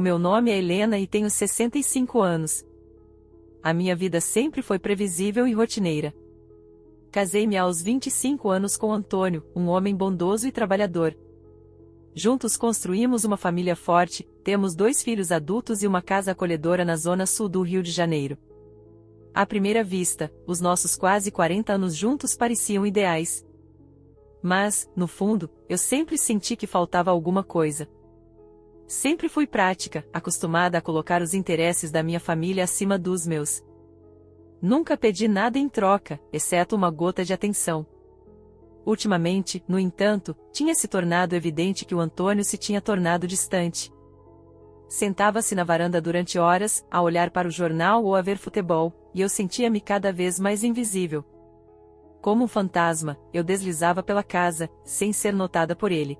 Meu nome é Helena e tenho 65 anos. A minha vida sempre foi previsível e rotineira. Casei-me aos 25 anos com Antônio, um homem bondoso e trabalhador. Juntos construímos uma família forte, temos 2 filhos adultos e uma casa acolhedora na zona sul do Rio de Janeiro. À primeira vista, os nossos quase 40 anos juntos pareciam ideais. Mas, no fundo, eu sempre senti que faltava alguma coisa. Sempre fui prática, acostumada a colocar os interesses da minha família acima dos meus. Nunca pedi nada em troca, exceto uma gota de atenção. Ultimamente, no entanto, tinha se tornado evidente que o Antônio se tinha tornado distante. Sentava-se na varanda durante horas, a olhar para o jornal ou a ver futebol, e eu sentia-me cada vez mais invisível. Como um fantasma, eu deslizava pela casa, sem ser notada por ele.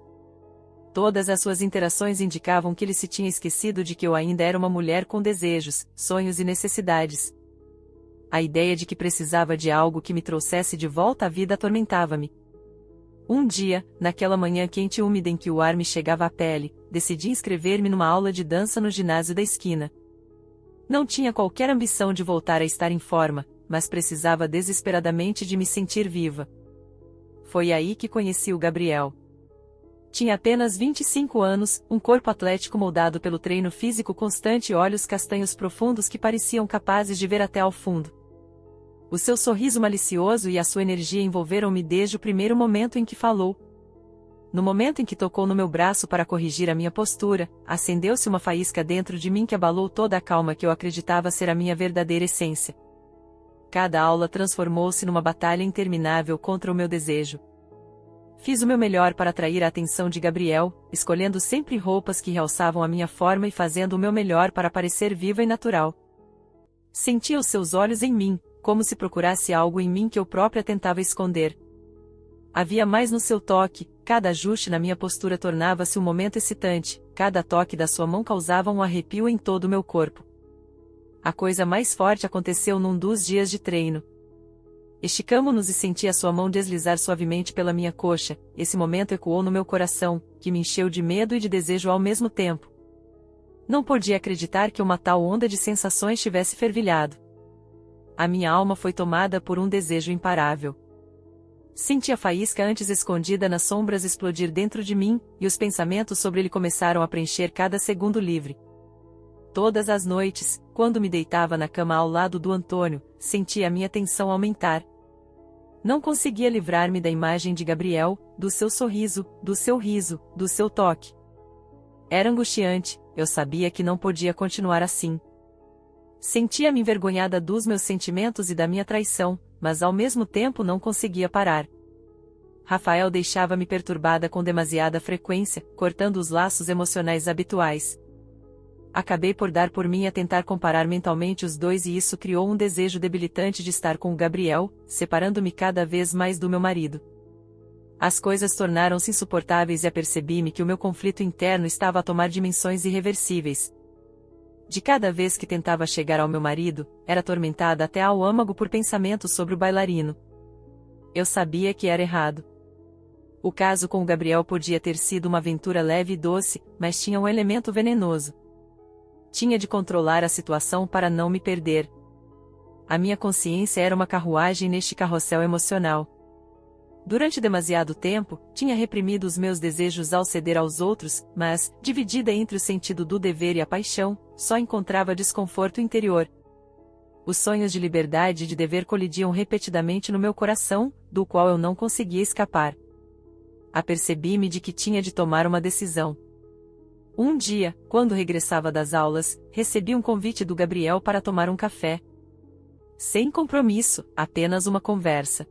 Todas as suas interações indicavam que ele se tinha esquecido de que eu ainda era uma mulher com desejos, sonhos e necessidades. A ideia de que precisava de algo que me trouxesse de volta à vida atormentava-me. Um dia, naquela manhã quente e úmida em que o ar me chegava à pele, decidi inscrever-me numa aula de dança no ginásio da esquina. Não tinha qualquer ambição de voltar a estar em forma, mas precisava desesperadamente de me sentir viva. Foi aí que conheci o Gabriel. Tinha apenas 25 anos, um corpo atlético moldado pelo treino físico constante e olhos castanhos profundos que pareciam capazes de ver até ao fundo. O seu sorriso malicioso e a sua energia envolveram-me desde o primeiro momento em que falou. No momento em que tocou no meu braço para corrigir a minha postura, acendeu-se uma faísca dentro de mim que abalou toda a calma que eu acreditava ser a minha verdadeira essência. Cada aula transformou-se numa batalha interminável contra o meu desejo. Fiz o meu melhor para atrair a atenção de Gabriel, escolhendo sempre roupas que realçavam a minha forma e fazendo o meu melhor para parecer viva e natural. Sentia os seus olhos em mim, como se procurasse algo em mim que eu própria tentava esconder. Havia mais no seu toque, cada ajuste na minha postura tornava-se um momento excitante, cada toque da sua mão causava um arrepio em todo o meu corpo. A coisa mais forte aconteceu num dos dias de treino. Esticamo-nos e senti a sua mão deslizar suavemente pela minha coxa. Esse momento ecoou no meu coração, que me encheu de medo e de desejo ao mesmo tempo. Não podia acreditar que uma tal onda de sensações tivesse fervilhado. A minha alma foi tomada por um desejo imparável. Senti a faísca antes escondida nas sombras explodir dentro de mim, e os pensamentos sobre ele começaram a preencher cada segundo livre. Todas as noites, quando me deitava na cama ao lado do Antônio, sentia a minha tensão aumentar. Não conseguia livrar-me da imagem de Gabriel, do seu sorriso, do seu riso, do seu toque. Era angustiante, eu sabia que não podia continuar assim. Sentia-me envergonhada dos meus sentimentos e da minha traição, mas ao mesmo tempo não conseguia parar. Rafael deixava-me perturbada com demasiada frequência, cortando os laços emocionais habituais. Acabei por dar por mim a tentar comparar mentalmente os dois e isso criou um desejo debilitante de estar com o Gabriel, separando-me cada vez mais do meu marido. As coisas tornaram-se insuportáveis e apercebi-me que o meu conflito interno estava a tomar dimensões irreversíveis. De cada vez que tentava chegar ao meu marido, era atormentada até ao âmago por pensamentos sobre o bailarino. Eu sabia que era errado. O caso com o Gabriel podia ter sido uma aventura leve e doce, mas tinha um elemento venenoso. Tinha de controlar a situação para não me perder. A minha consciência era uma carruagem neste carrossel emocional. Durante demasiado tempo, tinha reprimido os meus desejos ao ceder aos outros, mas, dividida entre o sentido do dever e a paixão, só encontrava desconforto interior. Os sonhos de liberdade e de dever colidiam repetidamente no meu coração, do qual eu não conseguia escapar. Apercebi-me de que tinha de tomar uma decisão. Um dia, quando regressava das aulas, recebi um convite do Gabriel para tomar um café. Sem compromisso, apenas uma conversa.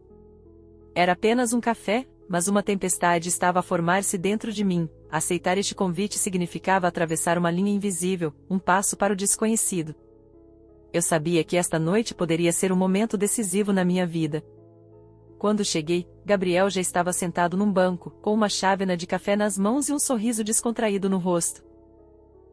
Era apenas um café, mas uma tempestade estava a formar-se dentro de mim. Aceitar este convite significava atravessar uma linha invisível, um passo para o desconhecido. Eu sabia que esta noite poderia ser um momento decisivo na minha vida. Quando cheguei, Gabriel já estava sentado num banco, com uma chávena de café nas mãos e um sorriso descontraído no rosto.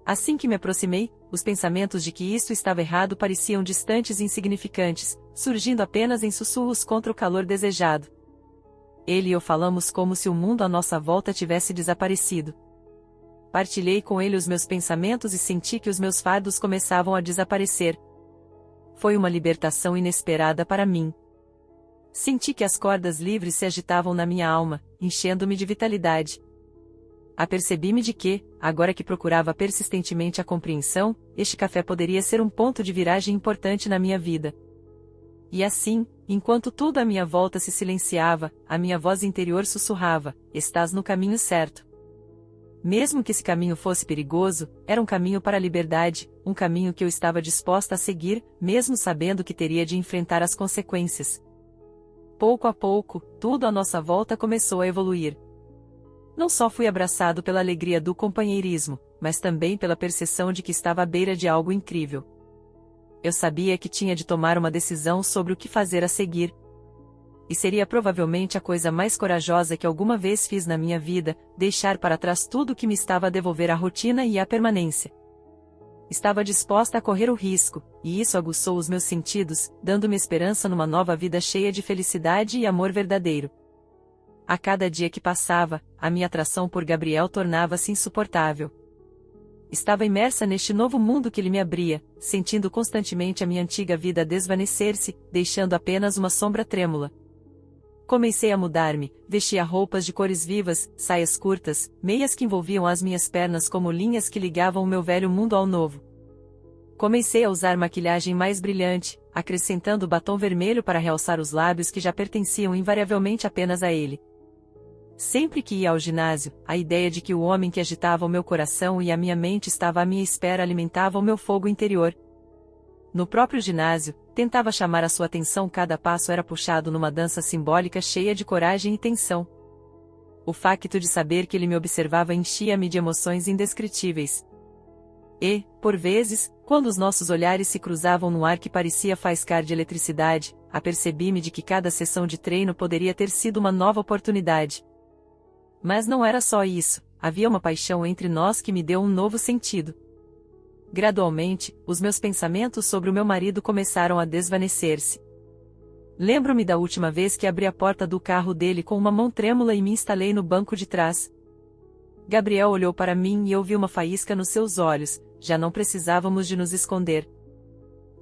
Assim que me aproximei, os pensamentos de que isto estava errado pareciam distantes e insignificantes, surgindo apenas em sussurros contra o calor desejado. Ele e eu falamos como se o mundo à nossa volta tivesse desaparecido. Partilhei com ele os meus pensamentos e senti que os meus fardos começavam a desaparecer. Foi uma libertação inesperada para mim. Senti que as cordas livres se agitavam na minha alma, enchendo-me de vitalidade. Apercebi-me de que, agora que procurava persistentemente a compreensão, este café poderia ser um ponto de viragem importante na minha vida. E assim, enquanto tudo à minha volta se silenciava, a minha voz interior sussurrava: estás no caminho certo. Mesmo que esse caminho fosse perigoso, era um caminho para a liberdade, um caminho que eu estava disposta a seguir, mesmo sabendo que teria de enfrentar as consequências. Pouco a pouco, tudo à nossa volta começou a evoluir. Não só fui abraçado pela alegria do companheirismo, mas também pela percepção de que estava à beira de algo incrível. Eu sabia que tinha de tomar uma decisão sobre o que fazer a seguir. E seria provavelmente a coisa mais corajosa que alguma vez fiz na minha vida, deixar para trás tudo que me estava a devolver a rotina e a permanência. Estava disposta a correr o risco, e isso aguçou os meus sentidos, dando-me esperança numa nova vida cheia de felicidade e amor verdadeiro. A cada dia que passava, a minha atração por Gabriel tornava-se insuportável. Estava imersa neste novo mundo que ele me abria, sentindo constantemente a minha antiga vida desvanecer-se, deixando apenas uma sombra trêmula. Comecei a mudar-me, vestia roupas de cores vivas, saias curtas, meias que envolviam as minhas pernas como linhas que ligavam o meu velho mundo ao novo. Comecei a usar maquilhagem mais brilhante, acrescentando batom vermelho para realçar os lábios que já pertenciam invariavelmente apenas a ele. Sempre que ia ao ginásio, a ideia de que o homem que agitava o meu coração e a minha mente estava à minha espera alimentava o meu fogo interior. No próprio ginásio, tentava chamar a sua atenção, cada passo era puxado numa dança simbólica cheia de coragem e tensão. O facto de saber que ele me observava enchia-me de emoções indescritíveis. E, por vezes, quando os nossos olhares se cruzavam num ar que parecia faiscar de eletricidade, apercebi-me de que cada sessão de treino poderia ter sido uma nova oportunidade. Mas não era só isso, havia uma paixão entre nós que me deu um novo sentido. Gradualmente, os meus pensamentos sobre o meu marido começaram a desvanecer-se. Lembro-me da última vez que abri a porta do carro dele com uma mão trêmula e me instalei no banco de trás. Gabriel olhou para mim e eu vi uma faísca nos seus olhos, já não precisávamos de nos esconder.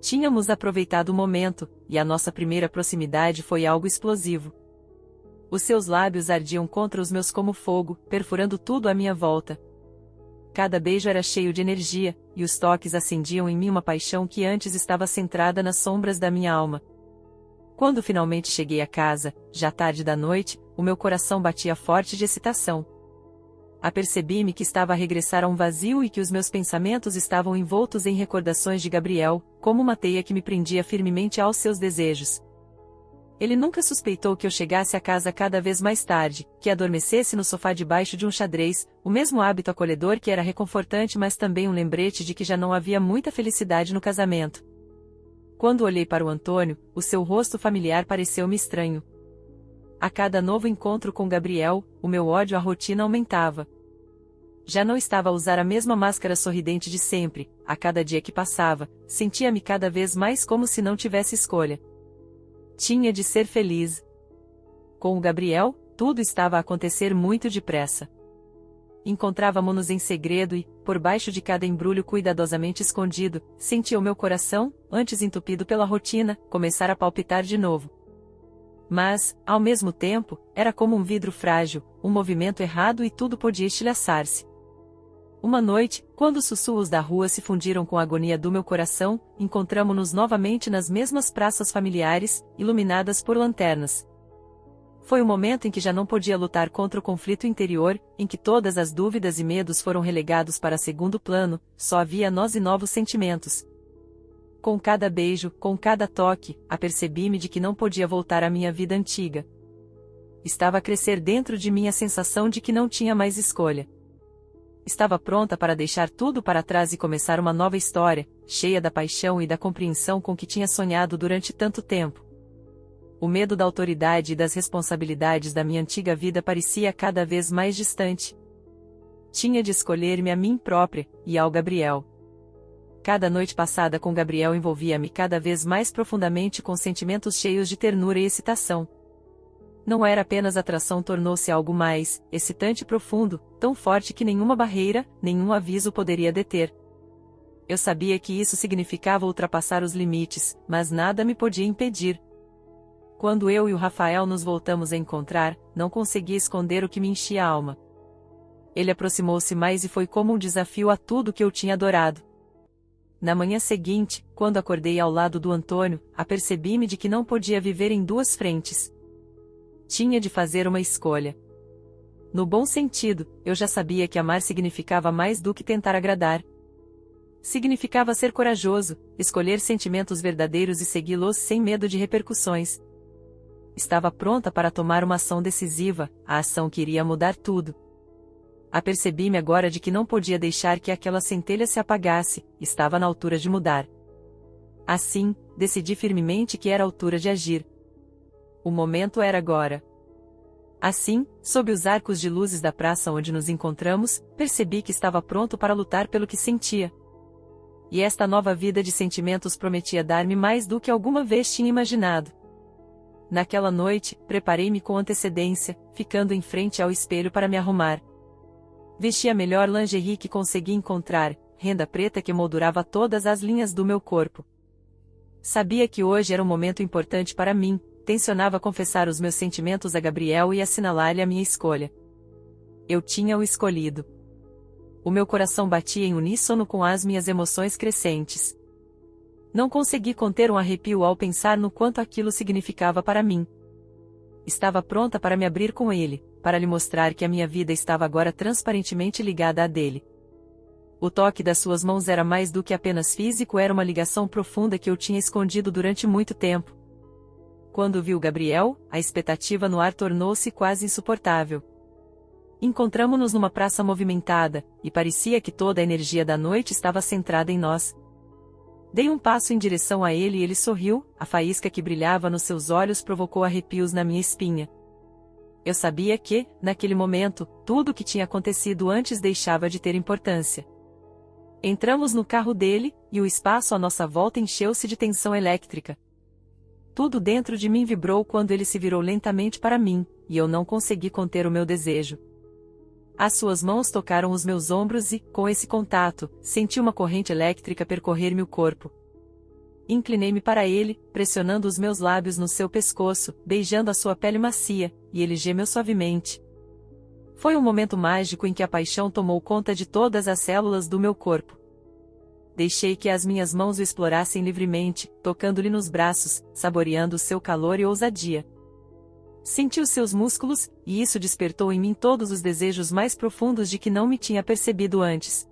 Tínhamos aproveitado o momento, e a nossa primeira proximidade foi algo explosivo. Os seus lábios ardiam contra os meus como fogo, perfurando tudo à minha volta. Cada beijo era cheio de energia, e os toques acendiam em mim uma paixão que antes estava centrada nas sombras da minha alma. Quando finalmente cheguei a casa, já tarde da noite, o meu coração batia forte de excitação. Apercebi-me que estava a regressar a um vazio e que os meus pensamentos estavam envoltos em recordações de Gabriel, como uma teia que me prendia firmemente aos seus desejos. Ele nunca suspeitou que eu chegasse a casa cada vez mais tarde, que adormecesse no sofá debaixo de um xadrez, o mesmo hábito acolhedor que era reconfortante, mas também um lembrete de que já não havia muita felicidade no casamento. Quando olhei para o Antônio, o seu rosto familiar pareceu-me estranho. A cada novo encontro com Gabriel, o meu ódio à rotina aumentava. Já não estava a usar a mesma máscara sorridente de sempre, a cada dia que passava, sentia-me cada vez mais como se não tivesse escolha. Tinha de ser feliz. Com o Gabriel, tudo estava a acontecer muito depressa. Encontrávamo-nos em segredo e, por baixo de cada embrulho cuidadosamente escondido, sentia o meu coração, antes entupido pela rotina, começar a palpitar de novo. Mas, ao mesmo tempo, era como um vidro frágil, um movimento errado e tudo podia estilhaçar-se. Uma noite, quando os sussurros da rua se fundiram com a agonia do meu coração, encontramo-nos novamente nas mesmas praças familiares, iluminadas por lanternas. Foi o momento em que já não podia lutar contra o conflito interior, em que todas as dúvidas e medos foram relegados para segundo plano, só havia nós e novos sentimentos. Com cada beijo, com cada toque, apercebi-me de que não podia voltar à minha vida antiga. Estava a crescer dentro de mim a sensação de que não tinha mais escolha. Estava pronta para deixar tudo para trás e começar uma nova história, cheia da paixão e da compreensão com que tinha sonhado durante tanto tempo. O medo da autoridade e das responsabilidades da minha antiga vida parecia cada vez mais distante. Tinha de escolher-me a mim própria, e ao Gabriel. Cada noite passada com Gabriel envolvia-me cada vez mais profundamente com sentimentos cheios de ternura e excitação. Não era apenas atração, tornou-se algo mais excitante e profundo, tão forte que nenhuma barreira, nenhum aviso poderia deter. Eu sabia que isso significava ultrapassar os limites, mas nada me podia impedir. Quando eu e o Rafael nos voltamos a encontrar, não conseguia esconder o que me enchia a alma. Ele aproximou-se mais e foi como um desafio a tudo que eu tinha adorado. Na manhã seguinte, quando acordei ao lado do Antônio, apercebi-me de que não podia viver em duas frentes. Tinha de fazer uma escolha. No bom sentido, eu já sabia que amar significava mais do que tentar agradar. Significava ser corajoso, escolher sentimentos verdadeiros e segui-los sem medo de repercussões. Estava pronta para tomar uma ação decisiva, a ação que iria mudar tudo. Apercebi-me agora de que não podia deixar que aquela centelha se apagasse, estava na altura de mudar. Assim, decidi firmemente que era a altura de agir. O momento era agora. Assim, sob os arcos de luzes da praça onde nos encontramos, percebi que estava pronto para lutar pelo que sentia. E esta nova vida de sentimentos prometia dar-me mais do que alguma vez tinha imaginado. Naquela noite, preparei-me com antecedência, ficando em frente ao espelho para me arrumar. Vesti a melhor lingerie que consegui encontrar, renda preta que moldurava todas as linhas do meu corpo. Sabia que hoje era um momento importante para mim, tencionava confessar os meus sentimentos a Gabriel e assinalar-lhe a minha escolha. Eu tinha o escolhido. O meu coração batia em uníssono com as minhas emoções crescentes. Não consegui conter um arrepio ao pensar no quanto aquilo significava para mim. Estava pronta para me abrir com ele, para lhe mostrar que a minha vida estava agora transparentemente ligada à dele. O toque das suas mãos era mais do que apenas físico, era uma ligação profunda que eu tinha escondido durante muito tempo. Quando vi o Gabriel, a expectativa no ar tornou-se quase insuportável. Encontramo-nos numa praça movimentada, e parecia que toda a energia da noite estava centrada em nós. Dei um passo em direção a ele e ele sorriu, a faísca que brilhava nos seus olhos provocou arrepios na minha espinha. Eu sabia que, naquele momento, tudo o que tinha acontecido antes deixava de ter importância. Entramos no carro dele, e o espaço à nossa volta encheu-se de tensão elétrica. Tudo dentro de mim vibrou quando ele se virou lentamente para mim, e eu não consegui conter o meu desejo. As suas mãos tocaram os meus ombros e, com esse contato, senti uma corrente elétrica percorrer-me o corpo. Inclinei-me para ele, pressionando os meus lábios no seu pescoço, beijando a sua pele macia, e ele gemeu suavemente. Foi um momento mágico em que a paixão tomou conta de todas as células do meu corpo. Deixei que as minhas mãos o explorassem livremente, tocando-lhe nos braços, saboreando o seu calor e ousadia. Senti os seus músculos, e isso despertou em mim todos os desejos mais profundos de que não me tinha percebido antes.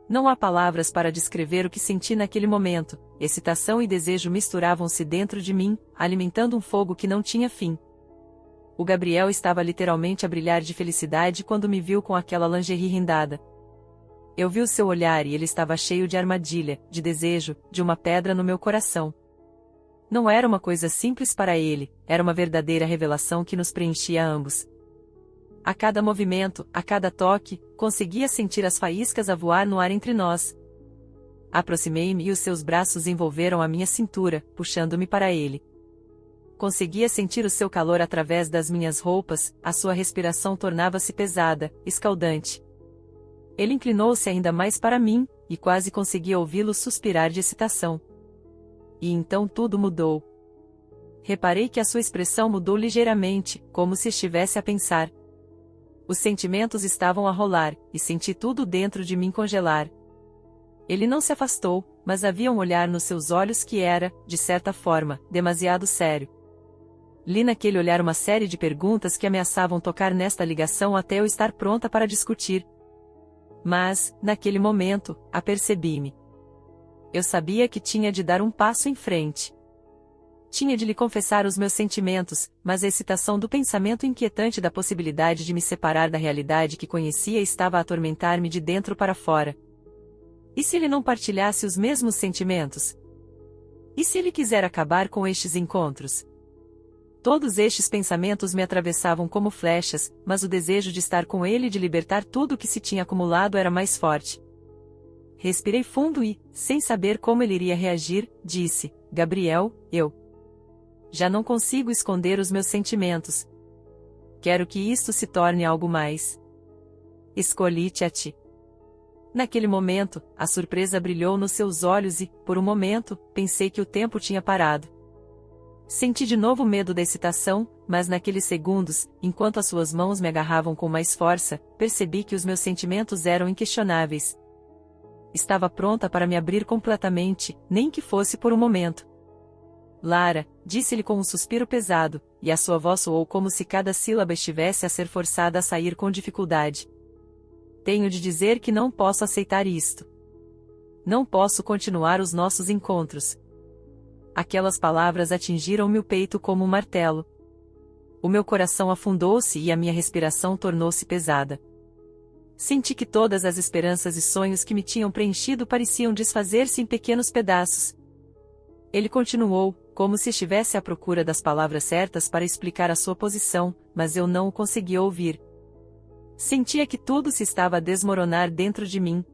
Não há palavras para descrever o que senti naquele momento, excitação e desejo misturavam-se dentro de mim, alimentando um fogo que não tinha fim. O Gabriel estava literalmente a brilhar de felicidade quando me viu com aquela lingerie rendada. Eu vi o seu olhar e ele estava cheio de armadilha, de desejo, de uma pedra no meu coração. Não era uma coisa simples para ele, era uma verdadeira revelação que nos preenchia a ambos. A cada movimento, a cada toque, conseguia sentir as faíscas a voar no ar entre nós. Aproximei-me e os seus braços envolveram a minha cintura, puxando-me para ele. Conseguia sentir o seu calor através das minhas roupas, a sua respiração tornava-se pesada, escaldante. Ele inclinou-se ainda mais para mim, e quase conseguia ouvi-lo suspirar de excitação. E então tudo mudou. Reparei que a sua expressão mudou ligeiramente, como se estivesse a pensar. Os sentimentos estavam a rolar, e senti tudo dentro de mim congelar. Ele não se afastou, mas havia um olhar nos seus olhos que era, de certa forma, demasiado sério. Li naquele olhar uma série de perguntas que ameaçavam tocar nesta ligação até eu estar pronta para discutir. Mas, naquele momento, apercebi-me. Eu sabia que tinha de dar um passo em frente. Tinha de lhe confessar os meus sentimentos, mas a excitação do pensamento inquietante da possibilidade de me separar da realidade que conhecia estava a atormentar-me de dentro para fora. E se ele não partilhasse os mesmos sentimentos? E se ele quiser acabar com estes encontros? Todos estes pensamentos me atravessavam como flechas, mas o desejo de estar com ele e de libertar tudo o que se tinha acumulado era mais forte. Respirei fundo e, sem saber como ele iria reagir, disse: Gabriel, eu já não consigo esconder os meus sentimentos. Quero que isto se torne algo mais. Escolhi-te a ti. Naquele momento, a surpresa brilhou nos seus olhos e, por um momento, pensei que o tempo tinha parado. Senti de novo medo da excitação, mas naqueles segundos, enquanto as suas mãos me agarravam com mais força, percebi que os meus sentimentos eram inquestionáveis. Estava pronta para me abrir completamente, nem que fosse por um momento. Lara, disse-lhe com um suspiro pesado, e a sua voz soou como se cada sílaba estivesse a ser forçada a sair com dificuldade. Tenho de dizer que não posso aceitar isto. Não posso continuar os nossos encontros. Aquelas palavras atingiram-me o peito como um martelo. O meu coração afundou-se e a minha respiração tornou-se pesada. Senti que todas as esperanças e sonhos que me tinham preenchido pareciam desfazer-se em pequenos pedaços. Ele continuou, como se estivesse à procura das palavras certas para explicar a sua posição, mas eu não o conseguia ouvir. Sentia que tudo se estava a desmoronar dentro de mim.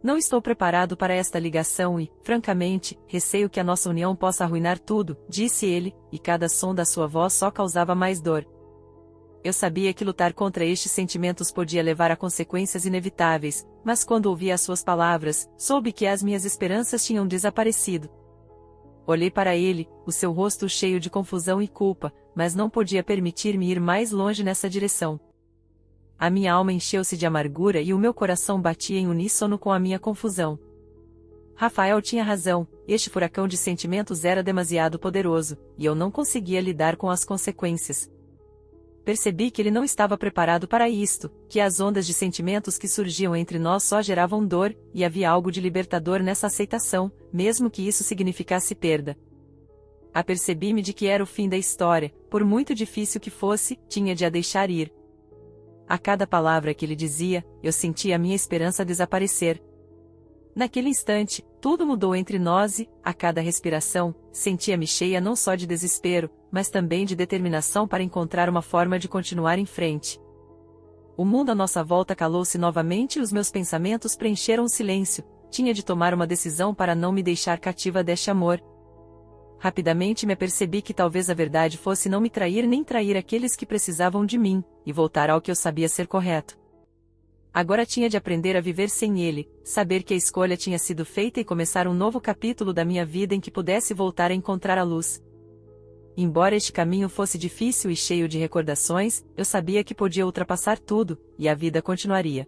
Não estou preparado para esta ligação e, francamente, receio que a nossa união possa arruinar tudo, disse ele, e cada som da sua voz só causava mais dor. Eu sabia que lutar contra estes sentimentos podia levar a consequências inevitáveis, mas quando ouvi as suas palavras, soube que as minhas esperanças tinham desaparecido. Olhei para ele, o seu rosto cheio de confusão e culpa, mas não podia permitir-me ir mais longe nessa direção. A minha alma encheu-se de amargura e o meu coração batia em uníssono com a minha confusão. Rafael tinha razão, este furacão de sentimentos era demasiado poderoso, e eu não conseguia lidar com as consequências. Percebi que ele não estava preparado para isto, que as ondas de sentimentos que surgiam entre nós só geravam dor, e havia algo de libertador nessa aceitação, mesmo que isso significasse perda. Apercebi-me de que era o fim da história, por muito difícil que fosse, tinha de a deixar ir. A cada palavra que ele dizia, eu sentia a minha esperança desaparecer. Naquele instante, tudo mudou entre nós e, a cada respiração, sentia-me cheia não só de desespero, mas também de determinação para encontrar uma forma de continuar em frente. O mundo à nossa volta calou-se novamente e os meus pensamentos preencheram o silêncio. Tinha de tomar uma decisão para não me deixar cativa deste amor. Rapidamente me apercebi que talvez a verdade fosse não me trair nem trair aqueles que precisavam de mim, e voltar ao que eu sabia ser correto. Agora tinha de aprender a viver sem ele, saber que a escolha tinha sido feita e começar um novo capítulo da minha vida em que pudesse voltar a encontrar a luz. Embora este caminho fosse difícil e cheio de recordações, eu sabia que podia ultrapassar tudo, e a vida continuaria.